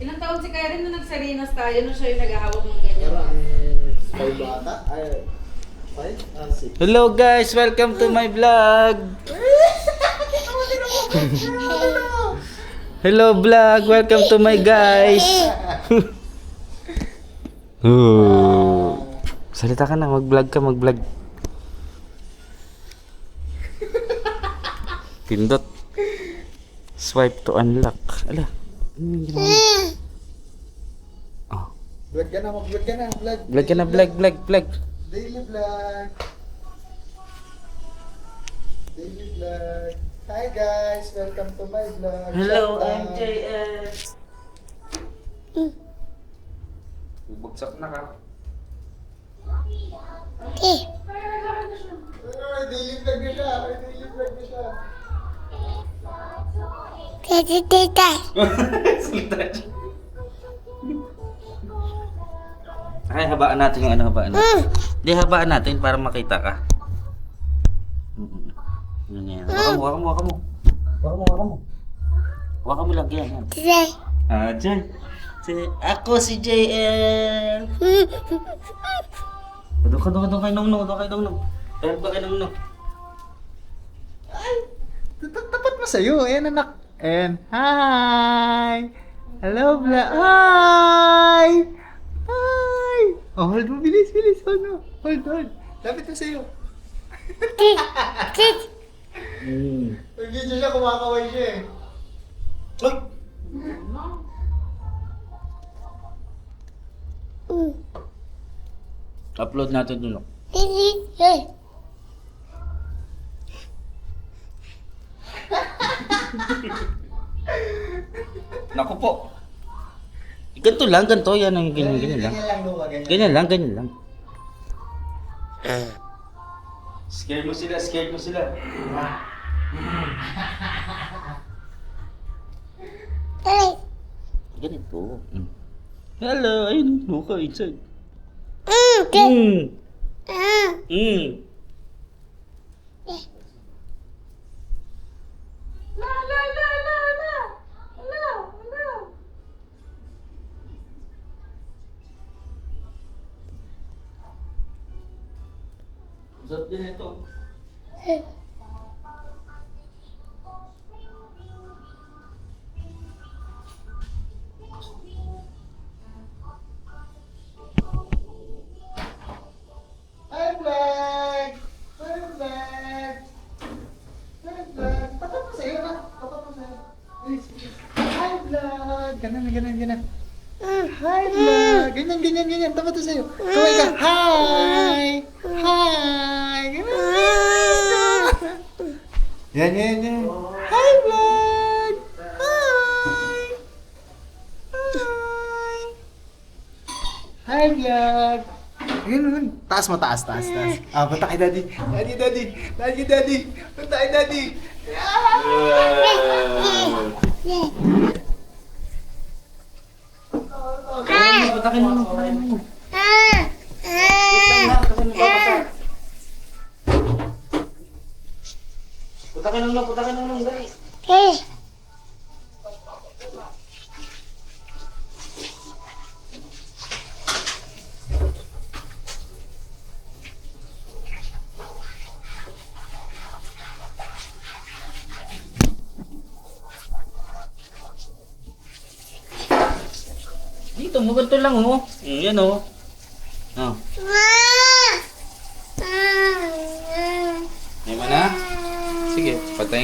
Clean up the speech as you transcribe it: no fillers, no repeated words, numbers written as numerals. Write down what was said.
Ilang taon si Karen na nagsarinas tayo nung siya yung naghahawak ng ganyan? Parang 5 bata. Ay, 5? 6. Hello guys, welcome to my vlog. Hello vlog, welcome to my guys. Salita ka na, mag-vlog ka, mag-vlog. Pindot. Swipe to unlock. Ala. Ano yung ginawa mo? Oh. Vlog ka na, mag-vlog ka na. Vlog ka na, vlog. Daily vlog. Daily vlog. Hi guys, welcome to my vlog. Hello, Shout I'm out. JS. Bubagsak na ka. Ay, daily vlog na siya. Ay, daily vlog na siya. Salita siya. Ay, habaan natin yung ano, habaan natin. Di, habaan natin para makita ka. Yun yan. Waka mo. Waka mo lang, yan. Ah, dyan. Ako si JL. Doon kay Nong. Pero ba kay Nong? Ay, tapat mo sa'yo. Ayan, anak. And hi! Hello, vlog. Hi! Hi! Oh, hold mo. Bilis. Hold. Lapit na sa'yo. Nag-video siya, kumakaway siya eh. Ay! Upload natin dun. Naku po. Ganito lang, ganito. Yan ang ganyan lang. Ganyan lang. Ganyan lang. Scared mo sila. Ganito. Hello, ayun, mukha inside. Sarap din ito. Hi, vlog! Tapat mo sa'yo, anak. Bilis. Hi, vlog! Ganun. Hi, vlog! Ganyan. Tapat mo sa'yo. Kaway ka. Hi! Ganun. Yan. Hi, vlog! Hi, vlog! Ganun. Taas mo, taas. Ah, punta kay daddy. Daddy. Punta kay daddy. Patakin mo. Putakin mo. Dali. Dito mo, ganito lang oh. Yan oh. Oh. May mo na? Sige, patayin